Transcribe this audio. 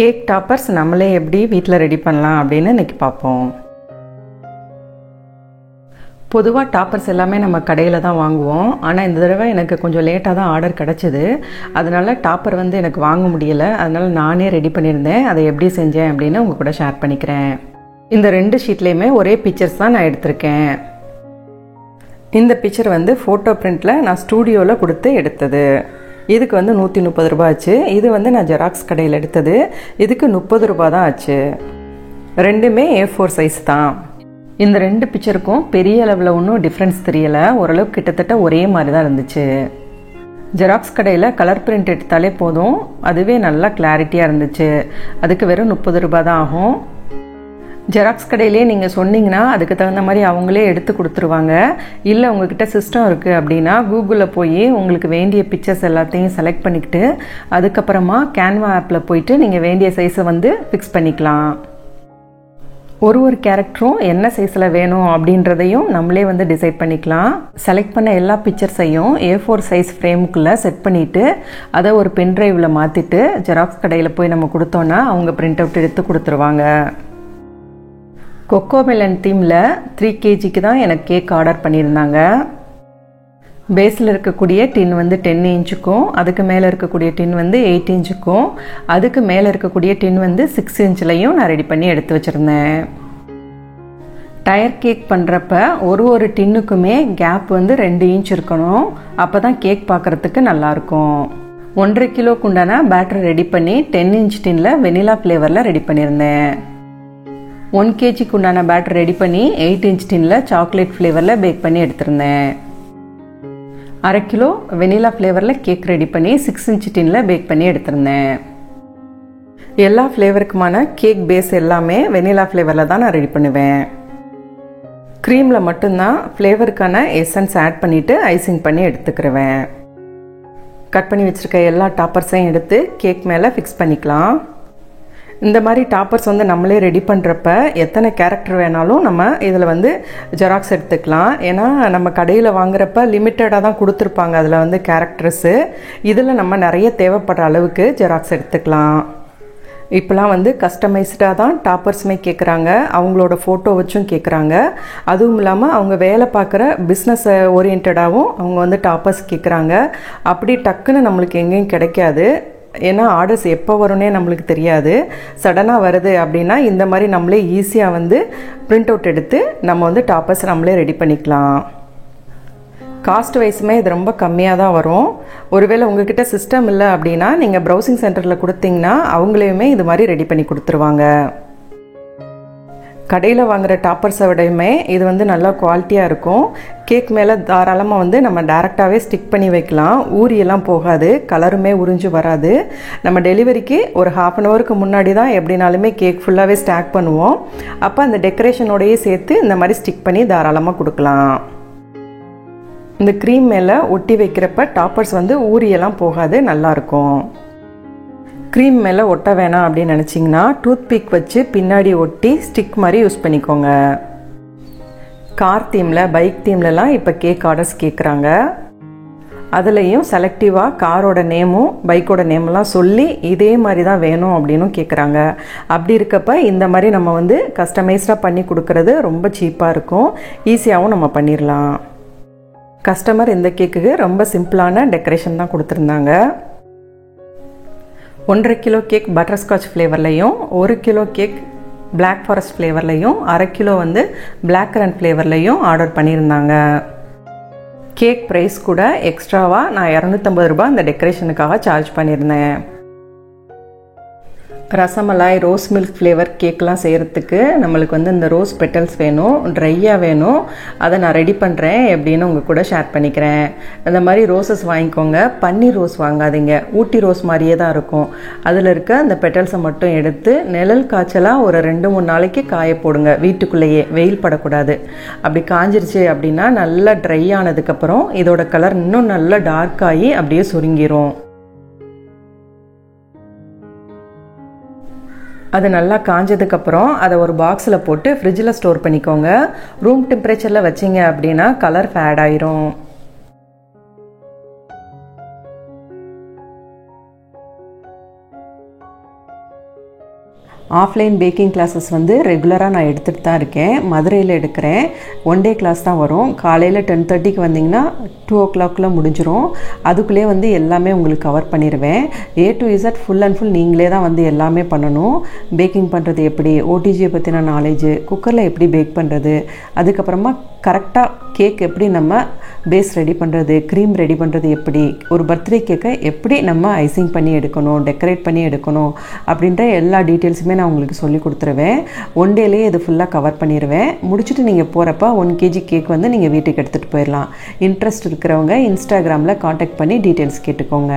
Cake toppers நம்மளே எப்படி வீட்டில் ரெடி பண்ணலாம் அப்படின்னு இன்றைக்கி பார்ப்போம். பொதுவாக டாப்பர்ஸ் எல்லாமே நம்ம கடையில் தான் வாங்குவோம். ஆனால் இந்த தடவை எனக்கு கொஞ்சம் லேட்டாக தான் ஆர்டர் கிடச்சிது. அதனால் டாப்பர் எனக்கு வாங்க முடியலை. அதனால் நானே ரெடி பண்ணியிருந்தேன். அதை எப்படி செஞ்சேன் அப்படின்னு உங்கள் கூட ஷேர் பண்ணிக்கிறேன். இந்த 2 ஷீட்லேயுமே ஒரே பிக்சர்ஸ் தான் நான் எடுத்திருக்கேன். இந்த பிக்சர் ஃபோட்டோ பிரிண்டில் நான் ஸ்டூடியோவில் கொடுத்து எடுத்தது. இதுக்கு 130 ரூபா ஆச்சு. இது நான் ஜெராக்ஸ் கடையில் எடுத்தது. இதுக்கு 30 ரூபா தான் ஆச்சு. ரெண்டுமே A4 சைஸ் தான். இந்த 2 பிக்சருக்கும் பெரிய அளவில் ஒன்றும் டிஃப்ரென்ஸ் தெரியலை. ஓரளவுக்கு கிட்டத்தட்ட ஒரே மாதிரி தான் இருந்துச்சு. ஜெராக்ஸ் கடையில் கலர் பிரிண்ட் எடுத்தாலே போதும், அதுவே நல்லா கிளாரிட்டியாக இருந்துச்சு. அதுக்கு வெறும் 30 ரூபா தான் ஆகும். ஜெராக்ஸ் கடையிலே நீங்கள் சொன்னீங்கன்னா அதுக்கு தகுந்த மாதிரி அவங்களே எடுத்து கொடுத்துருவாங்க. இல்லை உங்ககிட்ட சிஸ்டம் இருக்குது அப்படின்னா கூகுளில் போய் உங்களுக்கு வேண்டிய பிக்சர்ஸ் எல்லாத்தையும் செலக்ட் பண்ணிக்கிட்டு அதுக்கப்புறமா கேன்வா ஆப்பில் போயிட்டு நீங்கள் வேண்டிய சைஸை ஃபிக்ஸ் பண்ணிக்கலாம். ஒரு கேரக்டரும் என்ன சைஸில் வேணும் அப்படின்றதையும் நம்மளே டிசைட் பண்ணிக்கலாம். செலக்ட் பண்ண எல்லா பிக்சர்ஸையும் A4 சைஸ் ஃப்ரேமுக்குள்ளே செட் பண்ணிவிட்டு அதை ஒரு பென்ட்ரைவில் மாற்றிட்டு ஜெராக்ஸ் கடையில் போய் நம்ம கொடுத்தோன்னா அவங்க பிரிண்ட் அவுட் எடுத்து கொடுத்துருவாங்க. கொக்கோமெலன் தீமில் 3 kgக்கு தான் எனக்கு கேக் ஆர்டர் பண்ணியிருந்தாங்க. பேஸில் இருக்கக்கூடிய டின் 10 இன்ச்சுக்கும் அதுக்கு மேலே இருக்கக்கூடிய டின் 8 இன்ச்சுக்கும் அதுக்கு மேலே இருக்கக்கூடிய டின் 6 இன்ச்லையும் நான் ரெடி பண்ணி எடுத்து வச்சுருந்தேன். டயர் கேக் பண்ணுறப்ப ஒரு டின்னுக்குமே கேப் 2 இன்ச் இருக்கணும். அப்போ தான் கேக் பார்க்குறதுக்கு நல்லாயிருக்கும். 1.5 கிலோக்கு உண்டான பேட்டர் ரெடி பண்ணி 10 இன்ச் டின்னில் வெனிலா ஃப்ளேவரில் ரெடி பண்ணியிருந்தேன். 1 kgக்கு உண்டான பேட்டர் ரெடி பண்ணி 8 இன்ச் டின்னில் சாக்லேட் ஃப்ளேவரில் பேக் பண்ணி எடுத்திருந்தேன். 1/2 கிலோ வெனிலா ஃப்ளேவரில் கேக் ரெடி பண்ணி 6 இன்ச் டின்னில் பேக் பண்ணி எடுத்திருந்தேன். எல்லா ஃப்ளேவருக்குமான கேக் பேஸ் எல்லாமே வெனிலா ஃப்ளேவரில் தான் நான் ரெடி பண்ணுவேன். க்ரீமில் மட்டும்தான் ஃப்ளேவருக்கான எசன்ஸ் ஆட் பண்ணிவிட்டு ஐசிங் பண்ணி எடுத்துக்கிருவேன். கட் பண்ணி வச்சுருக்க எல்லா டாப்பர்ஸையும் எடுத்து கேக் மேலே ஃபிக்ஸ் பண்ணிக்கலாம். இந்த மாதிரி டாப்பர்ஸ் நம்மளே ரெடி பண்ணுறப்ப எத்தனை கேரக்டர் வேணாலும் நம்ம இதில் ஜெராக்ஸ் எடுத்துக்கலாம். ஏன்னா நம்ம கடையில் வாங்குறப்ப லிமிட்டடாக தான் கொடுத்துருப்பாங்க அதில் கேரக்டர்ஸு. இதில் நம்ம நிறைய தேவைப்படுற அளவுக்கு ஜெராக்ஸ் எடுத்துக்கலாம். இப்போலாம் கஸ்டமைஸ்டாக தான் டாப்பர்ஸுமே கேட்குறாங்க. அவங்களோட ஃபோட்டோ வச்சும் கேட்குறாங்க. அதுவும் இல்லாமல் அவங்க வேலை பார்க்குற பிஸ்னஸ் ஓரியன்டாகவும் அவங்க டாப்பர்ஸ் கேட்குறாங்க. அப்படி டக்குன்னு நம்மளுக்கு எங்கேயும் கிடைக்காது. ஏன்னா ஆர்டர்ஸ் எப்போ வரும்னே நம்மளுக்கு தெரியாது. சடனாக வருது அப்படின்னா இந்த மாதிரி நம்மளே ஈஸியாக பிரிண்ட் அவுட் எடுத்து நம்ம டாப்பர்ஸ் நம்மளே ரெடி பண்ணிக்கலாம். காஸ்ட் வைஸுமே இது ரொம்ப கம்மியாக தான் வரும். ஒருவேளை உங்ககிட்ட சிஸ்டம் இல்லை அப்படின்னா நீங்கள் ப்ரௌசிங் சென்டரில் கொடுத்தீங்கன்னா அவங்களையுமே இது மாதிரி ரெடி பண்ணி கொடுத்துருவாங்க. கடையில் வாங்குகிற டாப்பர்ஸை விடையுமே இது நல்லா குவாலிட்டியாக இருக்கும். கேக் மேலே தாராளமாக நம்ம டேரெக்டாகவே ஸ்டிக் பண்ணி வைக்கலாம். ஊரியெல்லாம் போகாது, கலருமே உறிஞ்சு வராது. நம்ம டெலிவரிக்கு ஒரு 1/2 ஹவருக்கு முன்னாடி தான் எப்படினாலுமே கேக் ஃபுல்லாகவே ஸ்டாக் பண்ணுவோம். அப்போ அந்த டெக்கரேஷனோடையே சேர்த்து இந்த மாதிரி ஸ்டிக் பண்ணி தாராளமாக கொடுக்கலாம். இந்த க்ரீம் மேலே ஒட்டி வைக்கிறப்ப டாப்பர்ஸ் ஊரியெல்லாம் போகாது, நல்லாயிருக்கும். க்ரீம் மேலே ஒட்ட வேணாம் அப்படின்னு நினச்சிங்கன்னா டூத் பிக் வச்சு பின்னாடி ஒட்டி ஸ்டிக் மாதிரி யூஸ் பண்ணிக்கோங்க. கார் தீமில் பைக் தீம்லலாம் இப்போ கேக் ஆர்டர்ஸ் கேட்குறாங்க. அதுலேயும் செலக்டிவாக காரோட நேமும் பைக்கோட நேமெல்லாம் சொல்லி இதே மாதிரி தான் வேணும் அப்படின்னும் கேட்குறாங்க. அப்படி இருக்கப்ப இந்த மாதிரி நம்ம கஸ்டமைஸ்டாக பண்ணி கொடுக்கறது ரொம்ப சீப்பாக இருக்கும். ஈஸியாகவும் நம்ம பண்ணிடலாம். கஸ்டமர் இந்த கேக்குக்கு ரொம்ப சிம்பிளான டெக்கரேஷன் தான் கொடுத்துருந்தாங்க. 1.5 கிலோ கேக் பட்டர்ஸ்காட்ச் ஃப்ளேவர்லையும் 1 கிலோ கேக் பிளாக் ஃபாரஸ்ட் ஃப்ளேவர்லையும் 1/2 கிலோ பிளாக் கரண்ட் ஃப்ளேவர்லையும் ஆர்டர் பண்ணியிருந்தாங்க. கேக் ப்ரைஸ் கூட எக்ஸ்ட்ராவாக நான் 250 ரூபா இந்த டெக்கரேஷனுக்காக சார்ஜ் பண்ணியிருந்தேன். ரசமலாய் ரோஸ் மில்க் ஃப்ளேவர் கேக்லாம் செய்கிறதுக்கு நம்மளுக்கு இந்த ரோஸ் பெட்டல்ஸ் வேணும், ட்ரையாக வேணும். அதை நான் ரெடி பண்ணுறேன் எப்படின்னு உங்கள் கூட ஷேர் பண்ணிக்கிறேன். அந்த மாதிரி ரோசஸ் வாங்கிக்கோங்க. பன்னீர் ரோஸ் வாங்காதீங்க, ஊட்டி ரோஸ் மாதிரியே தான் இருக்கும். அதில் இருக்க அந்த பெட்டல்ஸை மட்டும் எடுத்து நிழல் காய்ச்சலாக ஒரு 2-3 நாளைக்கு காய போடுங்க. வீட்டுக்குள்ளேயே, வெயில் படக்கூடாது. அப்படி காஞ்சிருச்சு அப்படின்னா நல்லா ட்ரை ஆனதுக்கப்புறம் இதோட கலர் இன்னும் நல்லா டார்க் ஆகி அப்படியே சுருங்கிரும். அது நல்லா காஞ்சதுக்கப்புறம் அதை ஒரு பாக்ஸில் போட்டு ஃப்ரிட்ஜில் ஸ்டோர் பண்ணிக்கோங்க. ரூம் டெம்பரேச்சரில் வச்சிங்க அப்படின்னா கலர் ஃபேட் ஆயிரும். ஆஃப்லைன் பேக்கிங் கிளாஸஸ் வந்து ரெகுலராக நான் எடுத்துகிட்டு தான் இருக்கேன். மதுரையில் எடுக்கிறேன். 1 டே கிளாஸ் தான் வரும். காலையில் 10:30க்கு வந்தீங்கன்னா 2 o'clockல முடிஞ்சிடும். அதுக்குள்ளே வந்து எல்லாமே உங்களுக்கு கவர் பண்ணிடுவேன். A to Z full and full நீங்களே தான் வந்து எல்லாமே பண்ணணும். பேக்கிங் பண்ணுறது எப்படி, ஓடிஜியை பற்றின நாலேஜ், குக்கரில் எப்படி பேக் பண்ணுறது, அதுக்கப்புறமா கரெக்டாக கேக் எப்படி நம்ம பேஸ் ரெடி பண்ணுறது, க்ரீம் ரெடி பண்ணுறது எப்படி, ஒரு பர்த்டே கேக்கை எப்படி நம்ம ஐசிங் பண்ணி எடுக்கணும், டெக்கரேட் பண்ணி எடுக்கணும் அப்படின்ற எல்லா டீட்டெயில்ஸுமே நான் உங்களுக்கு சொல்லி கொடுத்துருவேன். 1 டேலேயே இது ஃபுல்லாக கவர் பண்ணிடுவேன். முடிச்சுட்டு நீங்கள் போகிறப்ப 1 kg கேக் வந்து நீங்கள் வீட்டுக்கு எடுத்துகிட்டு போயிடலாம். இன்ட்ரெஸ்ட் இருக்கிறவங்க இன்ஸ்டாகிராமில் காண்டாக்ட் பண்ணி டீட்டெயில்ஸ் கேட்டுக்கோங்க.